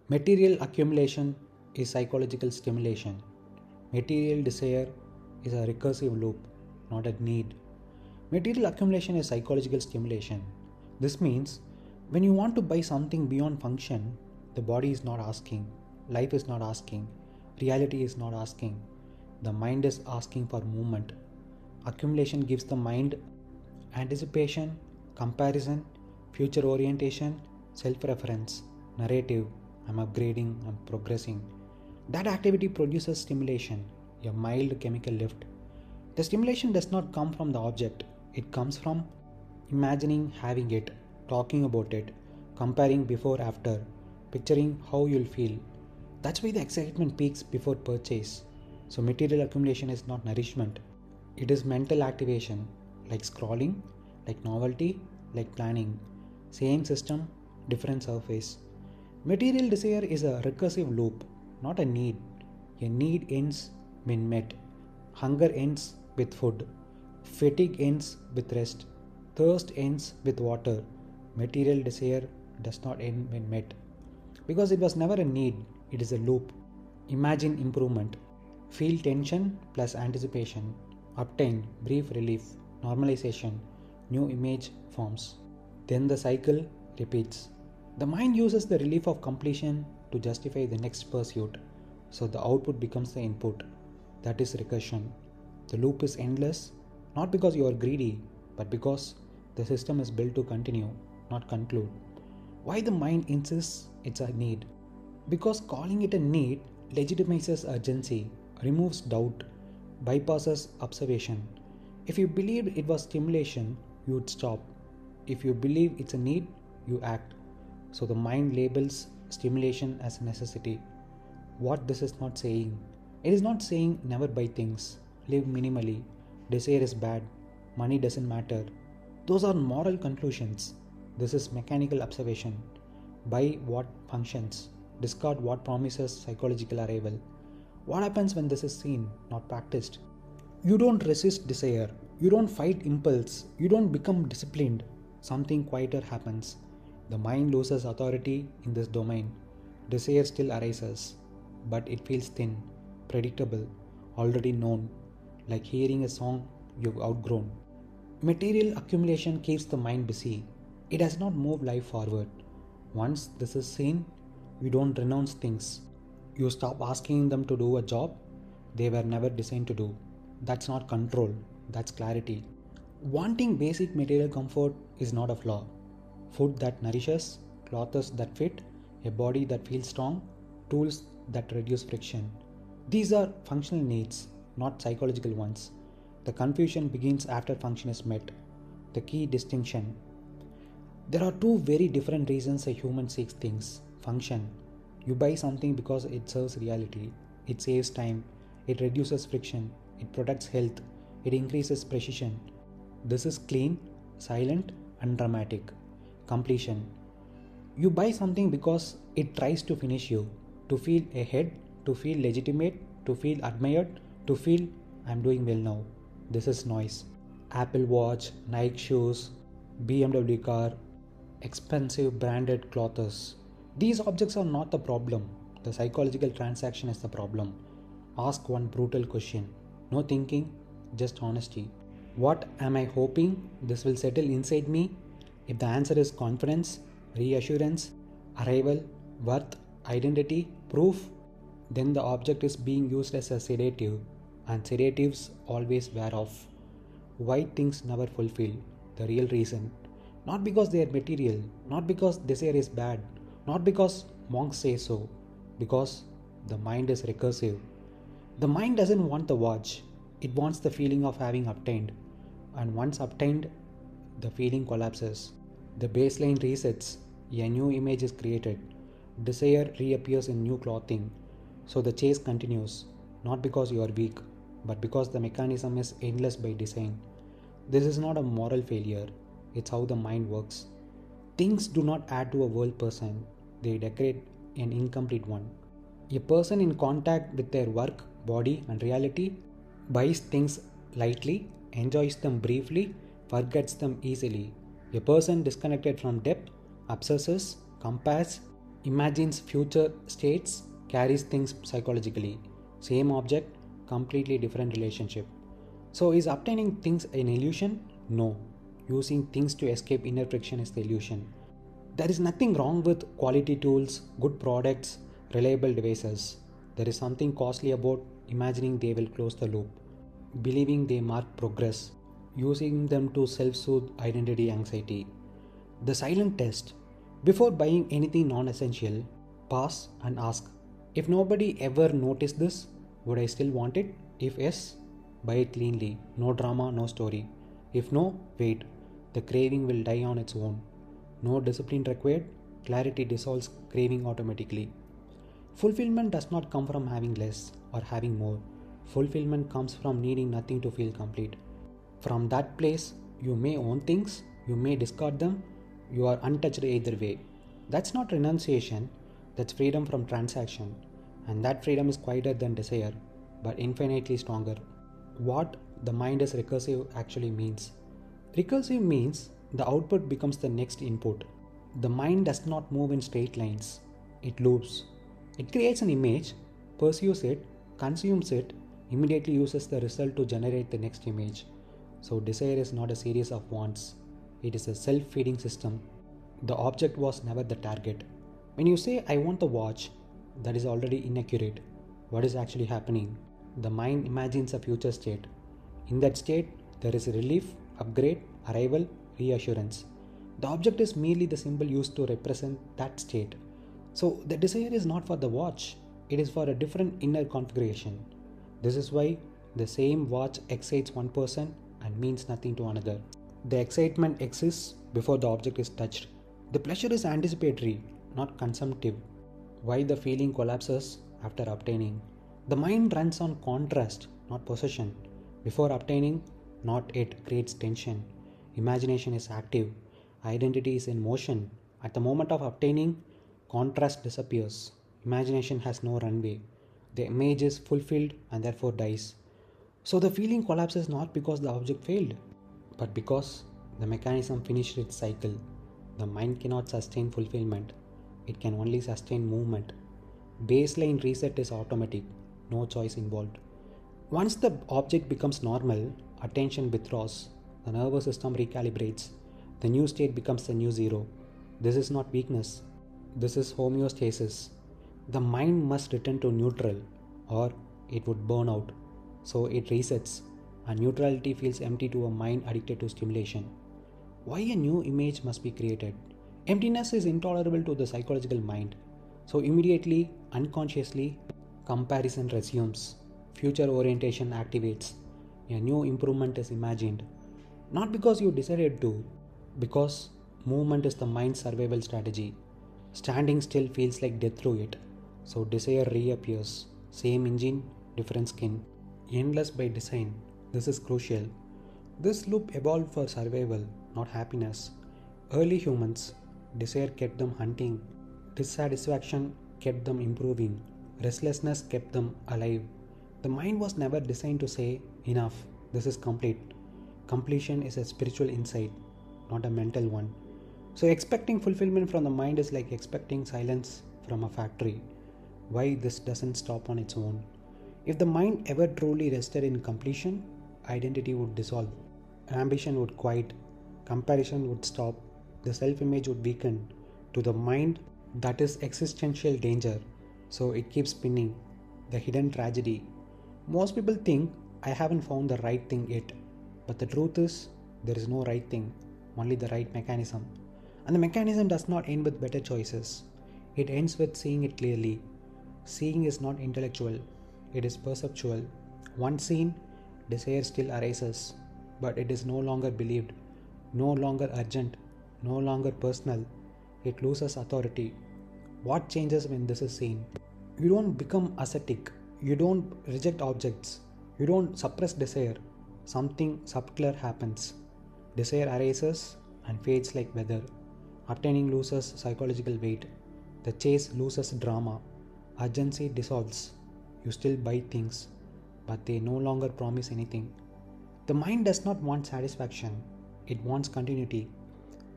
Material accumulation is psychological stimulation. Material desire is a recursive loop, not a need. Material accumulation is psychological stimulation. This means when you want to buy something beyond function, the body is not asking, life is not asking, reality is not asking. The mind is asking for movement. Accumulation gives the mind anticipation, comparison, future orientation, self reference, narrative. I'm upgrading, I'm progressing. That activity produces stimulation, a mild chemical lift. The stimulation does not come from the object, it comes from imagining having it, talking about it, comparing before after, picturing how you'll feel. That's why the excitement peaks before purchase. So, material accumulation is not nourishment, it is mental activation, like scrolling, like novelty, like planning. Same system, different surface. Material desire is a recursive loop, not a need. A need ends when met. Hunger ends with food. Fatigue ends with rest. Thirst ends with water. Material desire does not end when met. Because it was never a need, it is a loop. Imagine improvement. Feel tension plus anticipation. Obtain brief relief. Normalization. New image forms. Then the cycle repeats. The mind uses the relief of completion to justify the next pursuit. So the output becomes the input. That is recursion. The loop is endless, not because you are greedy, but because the system is built to continue, not conclude. Why the mind insists it's a need? Because calling it a need legitimizes urgency, removes doubt, bypasses observation. If you believed it was stimulation, you would stop. If you believe it's a need, you act. So the mind labels stimulation as a necessity. What this is not saying? It is not saying never buy things, live minimally, desire is bad, money doesn't matter. Those are moral conclusions. This is mechanical observation. Buy what functions, discard what promises psychological arrival. What happens when this is seen, not practiced? You don't resist desire, you don't fight impulse, you don't become disciplined. Something quieter happens. The mind loses authority in this domain. Desire still arises, but it feels thin, predictable, already known, like hearing a song you've outgrown. Material accumulation keeps the mind busy. It does not move life forward. Once this is seen, you don't renounce things. You stop asking them to do a job they were never designed to do. That's not control, that's clarity. Wanting basic material comfort is not a flaw. Food that nourishes, clothes that fit, a body that feels strong, tools that reduce friction. These are functional needs, not psychological ones. The confusion begins after function is met. The key distinction. There are two very different reasons a human seeks things. Function. You buy something because it serves reality. It saves time. It reduces friction. It protects health. It increases precision. This is clean, silent, undramatic. Completion. You buy something because it tries to finish you, to feel ahead, to feel legitimate, to feel admired, to feel I'm doing well now. This is noise. Apple Watch, Nike shoes, BMW car, expensive branded clothes. These objects are not the problem. The psychological transaction is the problem. Ask one brutal question. No thinking, just honesty. What am I hoping this will settle inside me? If the answer is confidence, reassurance, arrival, worth, identity, proof, then the object is being used as a sedative, and sedatives always wear off. Why things never fulfill? The real reason. Not because they are material, not because desire is bad, not because monks say so, because the mind is recursive. The mind doesn't want the watch, it wants the feeling of having obtained, and once obtained, the feeling collapses. The baseline resets, a new image is created, desire reappears in new clothing. So the chase continues, not because you are weak, but because the mechanism is endless by design. This is not a moral failure, it's how the mind works. Things do not add to a whole person, they decorate an incomplete one. A person in contact with their work, body, and reality buys things lightly, enjoys them briefly, forgets them easily. A person disconnected from depth obsesses, compares, imagines future states, carries things psychologically. Same object, completely different relationship. So is obtaining things an illusion? No. Using things to escape inner friction is the illusion. There is nothing wrong with quality tools, good products, reliable devices. There is something costly about imagining they will close the loop, believing they mark progress, using them to self soothe identity anxiety. The silent test. Before buying anything non essential, pause and ask, if nobody ever noticed this, would I still want it? If yes, buy it cleanly. No drama, no story. If no, wait. The craving will die on its own. No discipline required, clarity dissolves craving automatically. Fulfillment does not come from having less or having more. Fulfillment comes from needing nothing to feel complete. From that place, you may own things, you may discard them, you are untouched either way. That's not renunciation, that's freedom from transaction. And that freedom is quieter than desire, but infinitely stronger. What the mind is recursive actually means. Recursive means the output becomes the next input. The mind does not move in straight lines, it loops. It creates an image, pursues it, consumes it, immediately uses the result to generate the next image. So, desire is not a series of wants, it is a self feeding system. The object was never the target. When you say, I want the watch, that is already inaccurate. What is actually happening? The mind imagines a future state. In that state, there is a relief, upgrade, arrival, reassurance. The object is merely the symbol used to represent that state. So, the desire is not for the watch, it is for a different inner configuration. This is why the same watch excites one person and means nothing to another. The excitement exists before the object is touched. The pleasure is anticipatory, not consumptive. Why the feeling collapses after obtaining? The mind runs on contrast, not possession. Before obtaining, not it creates tension. Imagination is active. Identity is in motion. At the moment of obtaining, contrast disappears. Imagination has no runway. The image is fulfilled and therefore dies. So the feeling collapses not because the object failed, but because the mechanism finished its cycle. The mind cannot sustain fulfillment, it can only sustain movement. Baseline reset is automatic, no choice involved. Once the object becomes normal, attention withdraws, the nervous system recalibrates, the new state becomes the new zero. This is not weakness, this is homeostasis. The mind must return to neutral or it would burn out. So it resets, and neutrality feels empty to a mind addicted to stimulation. Why a new image must be created? Emptiness is intolerable to the psychological mind. So immediately, unconsciously, comparison resumes. Future orientation activates. A new improvement is imagined. Not because you decided to, because movement is the mind's survival strategy. Standing still feels like death through it. So desire reappears. Same engine, different skin. Endless by design. This is crucial. This loop evolved for survival, not happiness. Early humans, desire kept them hunting. Dissatisfaction kept them improving. Restlessness kept them alive. The mind was never designed to say, enough, this is complete. Completion is a spiritual insight, not a mental one. So expecting fulfillment from the mind is like expecting silence from a factory. Why this doesn't stop on its own? If the mind ever truly rested in completion, identity would dissolve, ambition would quiet, comparison would stop, the self-image would weaken. To the mind, that is existential danger, so it keeps spinning. The hidden tragedy. Most people think, I haven't found the right thing yet, but the truth is, there is no right thing, only the right mechanism. And the mechanism does not end with better choices. It ends with seeing it clearly. Seeing is not intellectual, it is perceptual. Once seen, desire still arises, but it is no longer believed, no longer urgent, no longer personal. It loses authority. What changes when this is seen? You don't become ascetic, you don't reject objects, you don't suppress desire. Something subtler happens. Desire arises and fades like weather. Obtaining loses psychological weight. The chase loses drama. Urgency dissolves. You still buy things, but they no longer promise anything. The mind does not want satisfaction, it wants continuity.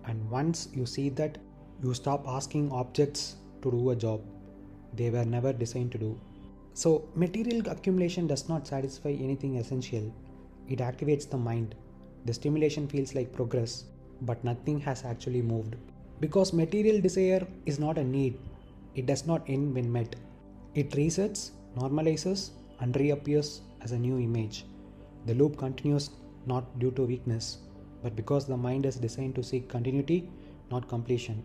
And once you see that, you stop asking objects to do a job they were never designed to do. So, material accumulation does not satisfy anything essential. It activates the mind. The stimulation feels like progress, but nothing has actually moved. Because material desire is not a need, it does not end when met. It resets, normalizes, and reappears as a new image. The loop continues not due to weakness, but because the mind is designed to seek continuity, not completion.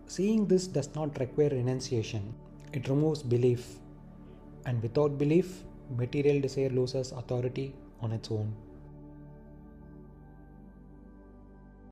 Seeing this does not require renunciation, it removes belief. And without belief, material desire loses authority on its own.